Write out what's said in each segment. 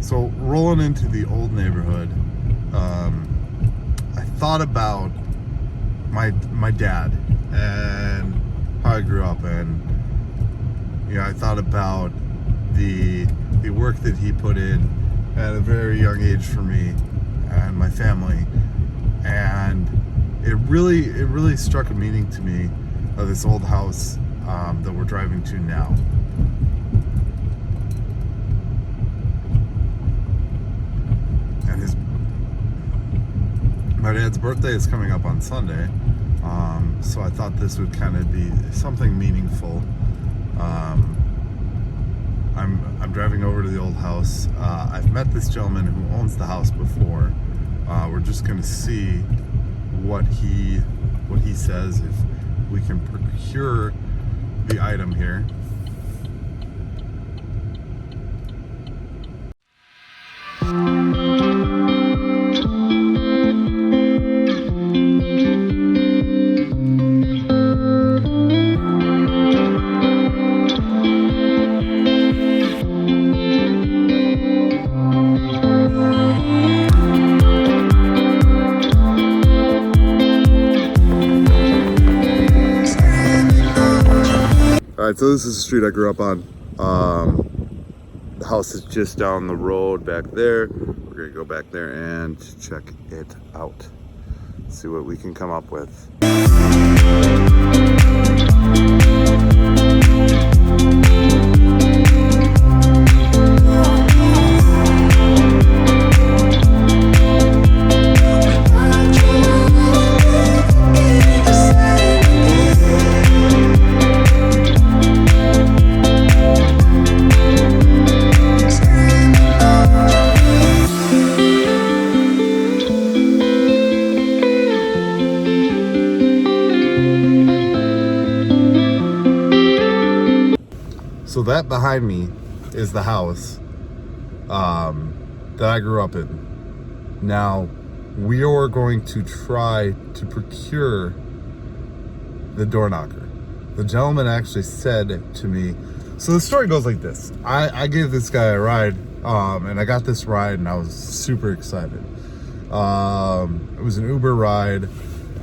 So rolling into the old neighborhood, I thought about my dad and how I grew up, and I thought about the work that he put in at a very young age for me and my family, and it really struck a meaning to me of this old house that we're driving to now. And my dad's birthday is coming up on Sunday, so I thought this would kind of be something meaningful. I'm driving over to the old house. I've met this gentleman who owns the house before. We're just going to see what he says, if we can procure the item here. Alright, so this is the street I grew up on. The house is just down the road back there. We're gonna go back there and check it out. See what we can come up with. So that behind me is the house that I grew up in. Now, we are going to try to procure the door knocker. The gentleman actually said to me, so the story goes like this. I gave this guy a ride, and I got this ride, and I was super excited. It was an Uber ride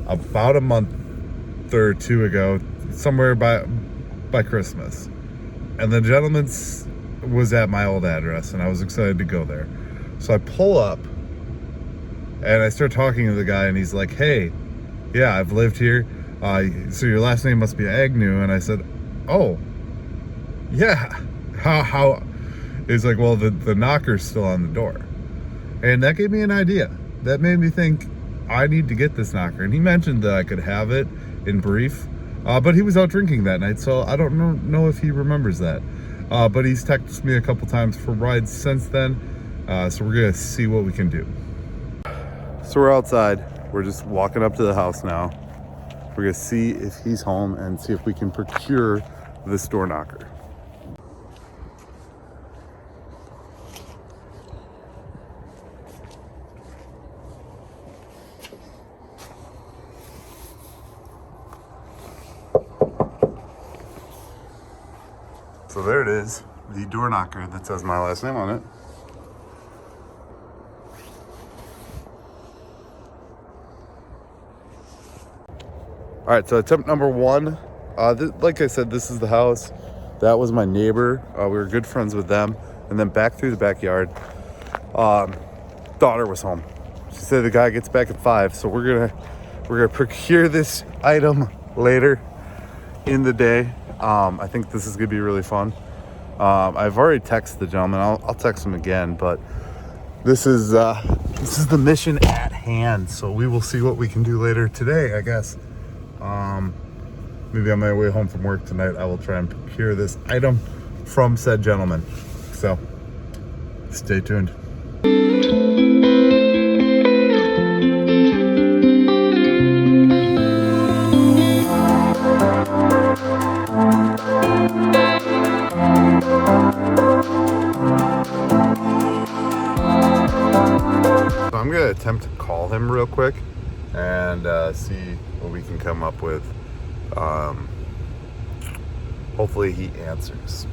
about a month or two ago, somewhere by Christmas. And the gentleman was at my old address, and I was excited to go there. So I pull up, and I start talking to the guy, and he's like, "Hey, yeah, I've lived here. So your last name must be Agnew." And I said, "Oh, yeah. How?" He's like, "Well, the knocker's still on the door." And that gave me an idea. That made me think, I need to get this knocker. And he mentioned that I could have it in brief. But he was out drinking that night, so I don't know if he remembers that. But he's texted me a couple times for rides since then, so we're gonna see what we can do. So we're outside. We're just walking up to the house now. We're gonna see if he's home and see if we can procure this door knocker. So there it is, the door knocker that says my last name on it. All right, so attempt number one. Like I said, this is the house. That was my neighbor. We were good friends with them. And then back through the backyard, daughter was home. She said the guy gets back at 5, so we're gonna procure this item later in the day. I think this is gonna be really fun. I've already texted the gentleman. I'll text him again, but this is the mission at hand. So we will see what we can do later today, I guess. Maybe on my way home from work tonight, I will try and procure this item from said gentleman. So stay tuned. I'm gonna attempt to call him real quick and see what we can come up with. Hopefully he answers.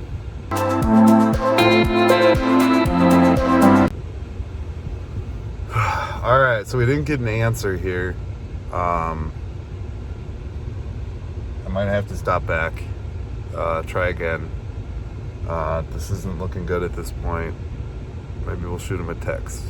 right, so we didn't get an answer here. I might have to stop back, try again. This isn't looking good at this point. Maybe we'll shoot him a text.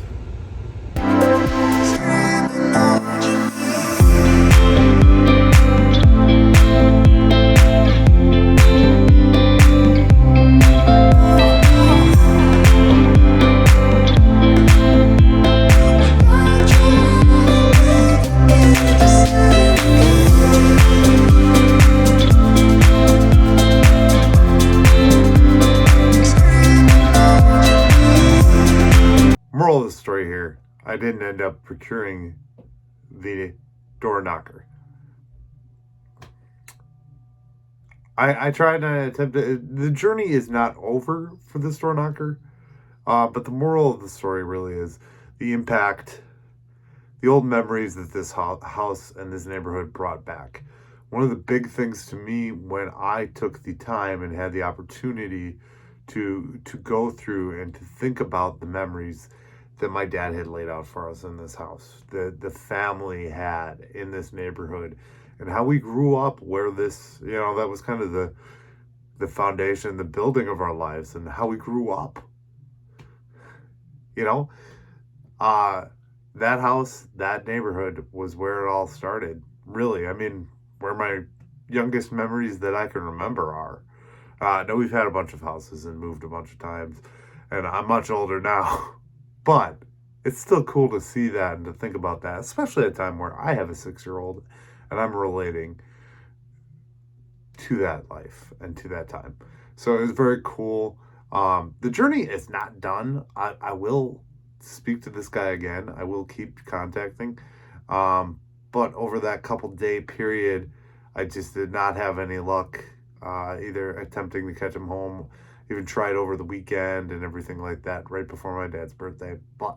Moral of the story here, I didn't end up procuring the door knocker. I tried and attempted. The journey is not over for this door knocker, but the moral of the story really is the impact, the old memories that this house and this neighborhood brought back. One of the big things to me when I took the time and had the opportunity to go through and to think about the memories that my dad had laid out for us in this house, the family had in this neighborhood, and how we grew up, where this, that was kind of the foundation, the building of our lives, and how we grew up. That house, that neighborhood was where it all started. Really, I mean, where my youngest memories that I can remember are. I know we've had a bunch of houses and moved a bunch of times, and I'm much older now. But it's still cool to see that and to think about that, especially at a time where I have a 6-year-old and I'm relating to that life and to that time. So it was very cool. The journey is not done. I will speak to this guy again. I will keep contacting. But over that couple-day period, I just did not have any luck either attempting to catch him home. Even tried over the weekend and everything like that right before my dad's birthday. But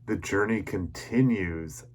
the journey continues